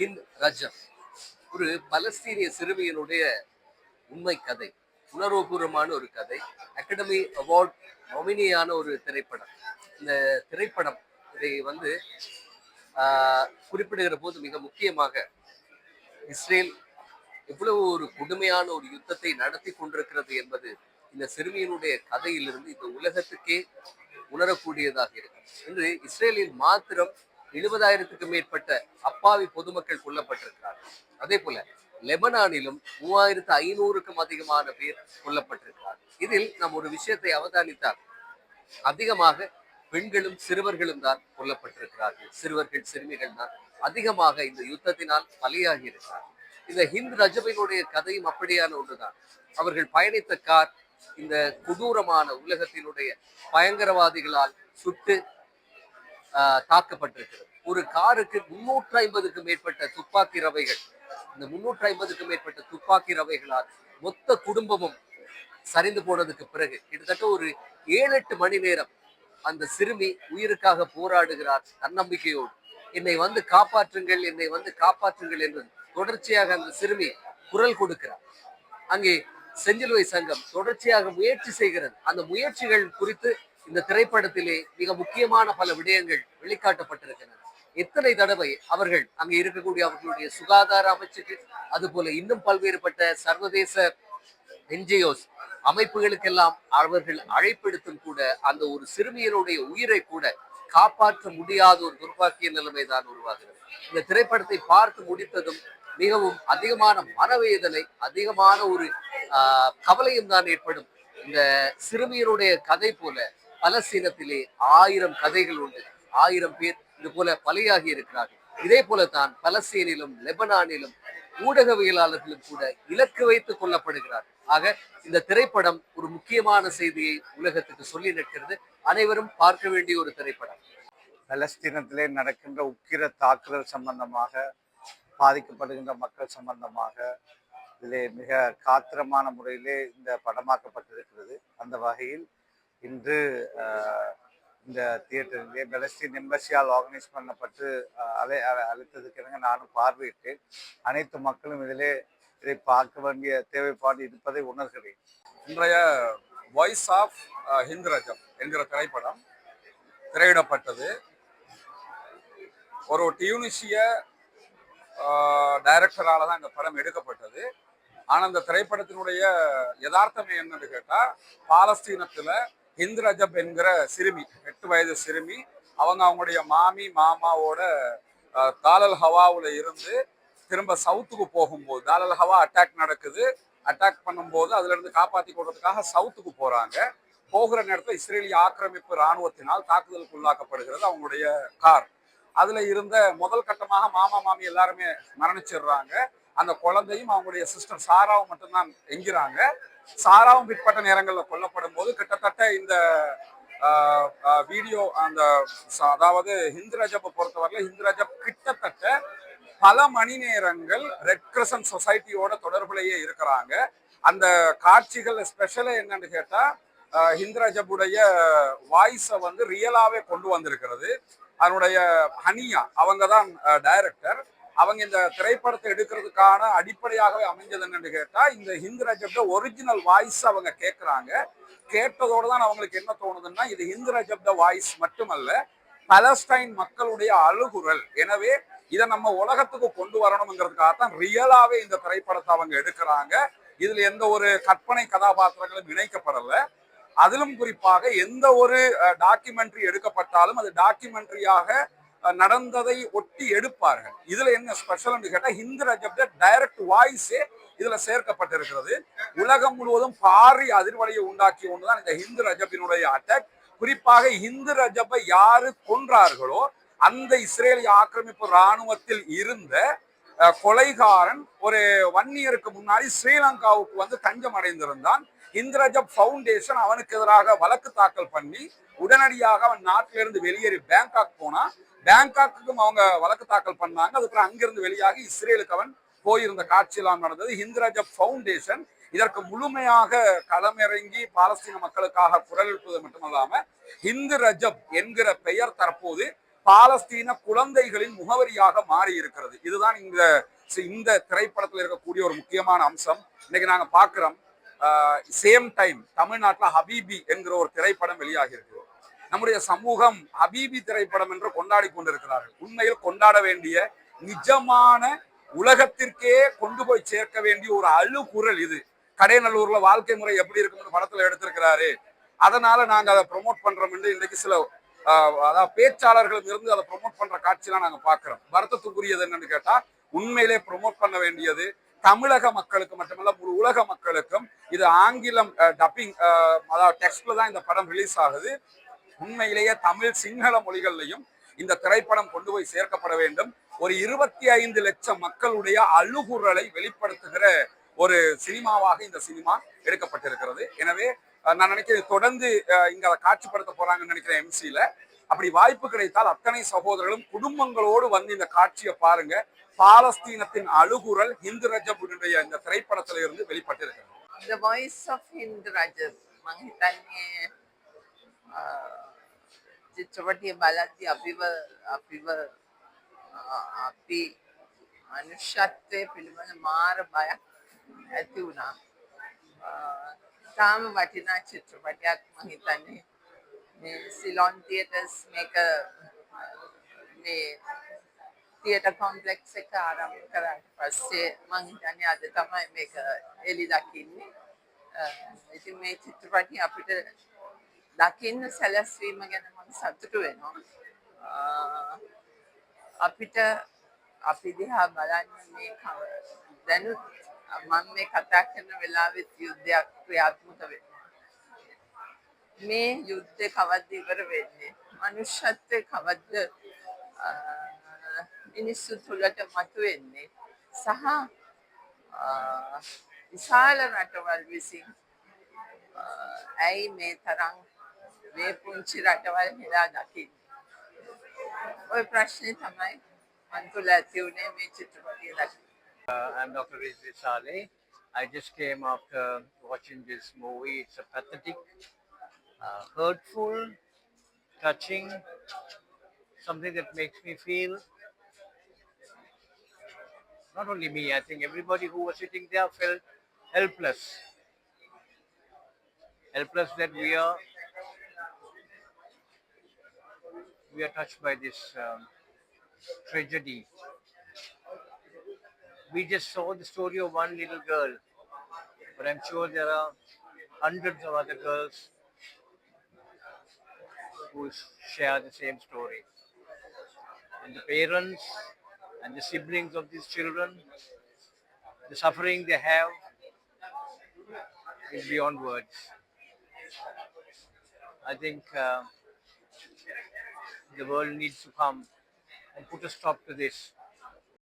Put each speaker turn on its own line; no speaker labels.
ஹிந்த் ரஜப் ஒரு பலஸ்தீனிய சிறுமியினுடைய உண்மை கதை. உணர்வுபூர்வமான ஒரு கதை. அகாடமி அவார்ட் நொமினியான ஒரு திரைப்படம். இந்த திரைப்படம் இதை குறிப்பிடுகிற போது மிக முக்கியமாக இஸ்ரேல் எவ்வளவு ஒரு கொடுமையான ஒரு யுத்தத்தை நடத்தி கொண்டிருக்கிறது என்பது இந்த சிறுமியினுடைய கதையிலிருந்து இந்த உலகத்துக்கே உணரக்கூடியதாக இருக்கு. இன்று இஸ்ரேலில் மாத்திரம் 70,000க்கும் மேற்பட்ட அப்பாவி பொதுமக்கள் கொல்லப்பட்டிருக்கிறார்கள். அதே போல லெபனானிலும் 3,500க்கும் அதிகமான பேர் கொல்லப்பட்டிருக்கிறார்கள். இதில் நாம் ஒரு விஷயத்தை அவதானித்தால் அதிகமாக பெண்களும் சிறுவர்களும் தான் கொல்லப்பட்டிருக்கிறார்கள். சிறுவர்கள் சிறுமிகள் தான் அதிகமாக இந்த யுத்தத்தினால் பலியாகி இருக்கிறார்கள். இந்த ஹிந்த் ரஜபினுடைய கதையும் அப்படியான ஒன்றுதான். அவர்கள் பயணித்த கார் இந்த கொடூரமான உலகத்தினுடைய பயங்கரவாதிகளால் சுட்டு தாக்கப்பட்டிருக்கிறது. ஒரு காருக்கு 350க்கும் மேற்பட்ட துப்பாக்கி ரவைகள், இந்த 350க்கும் மேற்பட்ட துப்பாக்கி ரவைகளால் மொத்த குடும்பமும் சரிந்து போனதுக்கு பிறகு கிட்டத்தட்ட ஒரு 7-8 மணி நேரம் அந்த சிறுமி உயிருக்காக போராடுகிறார் தன்னம்பிக்கையோடு. என்னை காப்பாற்றுங்கள், என்னை காப்பாற்றுங்கள் என்று தொடர்ச்சியாக அந்த சிறுமி குரல் கொடுக்கிறார். அங்கே செஞ்சிலுவை சங்கம் தொடர்ச்சியாக முயற்சி செய்கிறது. அந்த முயற்சிகள் குறித்து இந்த திரைப்படத்திலே மிக முக்கியமான பல விடயங்கள் வெளிக்காட்டப்பட்டிருக்கின்றன. எத்தனை தடவை அவர்கள் அங்கே இருக்கக்கூடிய அவர்களுடைய சுகாதார அமைச்சுக்கு, அது போல இன்னும் பல்வேறுபட்ட சர்வதேச என்ஜிஓஸ் அமைப்புகளுக்கெல்லாம் அவர்கள் அழைப்பெடுத்தும் கூட அந்த ஒரு சிறுமியனுடைய உயிரை கூட காப்பாற்ற முடியாத ஒரு துர்பாக்கிய நிலைமை தான் உருவாகிறது. இந்த திரைப்படத்தை பார்த்து முடித்ததும் மிகவும் அதிகமான மனவேதனை, அதிகமான ஒரு கவலையும் தான் ஏற்படும். இந்த சிறுமியனுடைய கதை போல பலஸ்தீனத்திலே 1000 கதைகள் உண்டு. 1000 பேர் இது போல பலியாகி இருக்கிறார்கள். இதே போலத்தான் பலஸ்தீனிலும் லெபனானிலும் ஊடகவியலாளர்களும் கூட இலக்கு வைத்து கொல்லப்படுகிறார். ஆக இந்த திரைப்படம் ஒரு முக்கியமான செய்தியை உலகத்துக்கு சொல்லி நிற்கிறது. அனைவரும் பார்க்க வேண்டிய ஒரு திரைப்படம்.
பலஸ்தீனத்திலே நடக்கின்ற உக்கிர தாக்குதல் சம்பந்தமாக, பாதிக்கப்படுகின்ற மக்கள் சம்பந்தமாக இதிலே மிக காத்திரமான முறையிலே இந்த படமாக்கப்பட்டிருக்கிறது. அந்த வகையில் இன்று இந்த தியேட்டரிலே பலஸ்தீன் எம்பசியால் ஆர்கனைஸ் பண்ணப்பட்டு அழைத்ததுக்கு நானும் பார்வையிட்டேன். அனைத்து மக்களும் இதை பார்க்க வேண்டிய தேவைப்பாடு இருப்பதை உணர்கிறேன்.
இன்றைய வாய்ஸ் ஆஃப் ஹிந்த் ரஜப் என்கிற திரைப்படம் திரையிடப்பட்டது. ஒரு டியூனிசிய டைரக்டரால தான் இந்த படம் எடுக்கப்பட்டது. ஆனால் இந்த திரைப்படத்தினுடைய யதார்த்தம் என்னன்னு கேட்டால், பாலஸ்தீனத்தில் ஹிந்த் ரஜப் என்கிற சிறுமி, 8 வயது சிறுமி, அவங்களுடைய மாமாவோட தாலல் ஹவாவில் இருந்து திரும்ப சவுத்துக்கு போகும்போது, தாலல் ஹவா அட்டாக் நடக்குது. அட்டாக் பண்ணும்போது அதுல இருந்து காப்பாற்றி கொடுறதுக்காக சவுத்துக்கு போறாங்க. போகிற நேரத்தில் இஸ்ரேலிய ஆக்கிரமிப்பு இராணுவத்தினால் தாக்குதலுக்கு உள்ளாக்கப்படுகிறது அவங்களுடைய கார். அதுல இருந்த முதல் கட்டமாக மாமி எல்லாருமே மரணிச்சிடுறாங்க. அந்த குழந்தையும் அவங்களுடைய சிஸ்டர் சாராவும் மட்டும்தான் எங்கிறாங்க. சாராவும் பிற்பட்ட நேரங்களில் கொல்லப்படும் போது கிட்டத்தட்ட இந்த வீடியோ அதாவது ஹிந்த் ரஜப்பை பொறுத்தவரையில் ஹிந்த் ரஜப் கிட்டத்தட்ட பல மணி நேரங்கள் ரெட் கிரசன்ட் சொசைட்டியோட தொடர்புலையே இருக்கிறாங்க. அந்த காட்சிகள் ஸ்பெஷலா என்னன்னு கேட்டா, ஹிந்த் ரஜபுடைய வாய்ஸை ரியலாவே கொண்டு வந்திருக்கிறது. அதனுடைய ஹனியா அவங்க தான் டைரக்டர். அவங்க இந்த திரைப்படத்தை எடுக்கிறதுக்கான அடிப்படையாகவே அமைஞ்சது என்னன்னு கேட்டா, இந்த ஹிந்த் ரஜப் ஒரிஜினல் வாய்ஸ் அவங்க கேட்கிறாங்க. கேட்டதோடு தான் அவங்களுக்கு என்ன தோணுதுன்னா, இது ஹிந்த் ரஜப் வாய்ஸ் மட்டுமல்ல, பலஸ்டைன் மக்களுடைய அழுகுரல். எனவே இதை நம்ம உலகத்துக்கு கொண்டு வரணுங்கிறதுக்காகத்தான் ரியலாவே இந்த திரைப்படத்தை அவங்க எடுக்கிறாங்க. இதுல எந்த ஒரு கற்பனை கதாபாத்திரங்களும் இணைக்கப்படல. அதிலும் குறிப்பாக எந்த ஒரு டாக்குமெண்ட்ரி எடுக்கப்பட்டாலும் அது டாக்குமெண்ட்ரியாக நடந்ததை ஒட்டி எடுப்பார்கள். இதுல என்ன ஸ்பெஷல் கேட்டா, ஹிந்த் ரஜப் டைரக்ட் வாய்ஸே இதுல சேர்க்கப்பட்டிருக்கிறது. உலகம் முழுவதும் பாரி அதிர்வலையை உண்டாக்கிய ஒன்றுதான் இந்த ஹிந்த் ரஜபினுடைய அட்டாக். குறிப்பாக ஹிந்த் ரஜபை யாரு கொன்றார்களோ அந்த இஸ்ரேலிய ஆக்கிரமிப்பு இராணுவத்தில் இருந்த கொலைகாரன் ஒரு 1 இயருக்கு முன்னாடி ஸ்ரீலங்காவுக்கு தஞ்சம் அடைந்திருந்தான். ஹிந்த் ரஜப் ஃபவுண்டேஷன் அவனுக்கு எதிராக வழக்கு தாக்கல் பண்ணி உடனடியாக அவன் நாட்டிலிருந்து வெளியேறி பேங்காக் போனா. பேங்காக்குக்கும் அவங்க வழக்கு தாக்கல் பண்ணாங்க. அதுக்கப்புறம் அங்கிருந்து வெளியாகி இஸ்ரேலுக்கு அவன் போயிருந்த காட்சியெல்லாம் நடந்தது. ஹிந்த் ரஜப் ஃபவுண்டேஷன் இதற்கு முழுமையாக களமிறங்கி பாலஸ்தீன மக்களுக்காக குரல் எழுப்புவது மட்டுமல்லாம, ஹிந்த் ரஜப் என்கிற பெயர் தற்போது பாலஸ்தீன குழந்தைகளின் முகவரியாக மாறி இருக்கிறது. இதுதான் இந்த திரைப்படத்தில் இருக்கக்கூடிய ஒரு முக்கியமான அம்சம். இன்னைக்கு நாங்க பாக்குறோம். சேம் டைம் தமிழ்நாட்டில் ஹபீபி என்கிற ஒரு திரைப்படம் வெளியாகி இருக்கு. நம்முடைய சமூகம் ஹபீபி திரைப்படம் என்று கொண்டாடி கொண்டிருக்கிறார்கள். உண்மையில் கொண்டாட வேண்டிய நிஜமான உலகத்திற்கே கொண்டு போய் சேர்க்க வேண்டிய ஒரு அழுகுரல் இது. கடைநல்லூர்ல வாழ்க்கை முறை எப்படி இருக்கும்னு படத்துல எடுத்திருக்கிறாரு. அதனால நாங்க அதை ப்ரொமோட் பண்றோம் என்று இன்றைக்கு சில அதாவது பேச்சாளர்கள் இருந்து அதை ப்ரொமோட் பண்ற காட்சியெல்லாம் நாங்க பாக்குறோம். வருத்தத்துக்குரியது என்னன்னு கேட்டா, உண்மையிலே ப்ரொமோட் பண்ண வேண்டியது தமிழக மக்களுக்கு மட்டுமல்ல முழு உலக மக்களுக்கும். இது ஆங்கிலம் டப்பிங் அதாவது டெக்ஸ்ட்ல தான் இந்த படம் ரிலீஸ் ஆகுது. உண்மையிலேயே தமிழ் சிங்கள மொழிகள்லையும் இந்த திரைப்படம் கொண்டு போய் சேர்க்கப்பட வேண்டும். ஒரு 25 லட்சம் மக்களுடைய அழுகுரலை வெளிப்படுத்துகிற ஒரு சினிமாவாக இந்த சினிமா எடுக்கப்பட்டிருக்கிறது. எனவே நான் நினைக்கிறேன் தொடர்ந்து இங்க அதை காட்சிப்படுத்த போறாங்கன்னு நினைக்கிறேன் எம்சில. அப்படி வாய்ப்பு கிடைத்தால் அத்தனை சகோதரர்களும் குடும்பங்களோடு வந்து இந்த காட்சியை பாருங்க. பாலஸ்தீனத்தின் அழுகுரல் ஹிந்து ரஜபுடைய இந்த திரைப்படத்தில இருந்து வெளிப்பட்டிருக்கிறது.
The voice of Hind Rajab මං හිතන්නේ චිත්‍රපටිය බලද්දී අපිව අපි මනුෂ්‍යත්වයේ පිළිබඳ මාර බයක් ඇති වුණා. තාම වටිනා චිත්‍රපටයක් මං හිතන්නේ මේ සිලොන් තියටර්ස් මේක මේ තියටර් කොම්ප්ලෙක්ස් එක ආරම්භ කරාට පස්සේ මං හිතන්නේ අද තමයි මේක එළි දකින්නේ. ඉතින් මේ චිත්‍රපටිය අපිට දකින්න සැලැස්වීම ගැන මම සතුටු වෙනවා. අපිට අපි දිහා බලන්න මේ දැනුත් මම මේ කතා කරන වෙලාවෙත් යුද්ධයක් ක්‍රියාත්මක වෙනවා. මේ යුද්ධේ කවද්ද ඉවර වෙන්නේ? මනුෂ්‍යත්වයේ කවද්ද මිනිස්සු තුළට මතුවෙන්නේ? සහ විශාල රටවල් විසින් ඇයි මේ තරම් මේ පුංචි රටවල් හෙලා දකින්නේ? ඔය ප්‍රශ්නේ තමයි මන් තුළ ඇති වුණේ මේ චිත්‍රපටිය දැක්ක.
I'm Dr. Rizvi Saleh. I just came after watching this movie. It's a pathetic, hurtful, touching, something that makes me feel, not only me, I think everybody who was sitting there felt helpless. Helpless that we are touched by this tragedy. We just saw the story of one little girl, but I'm sure there are hundreds of other girls who share the same story. And the parents and the siblings of these children, the suffering they have is beyond words. I think the world needs to come and put a stop to this.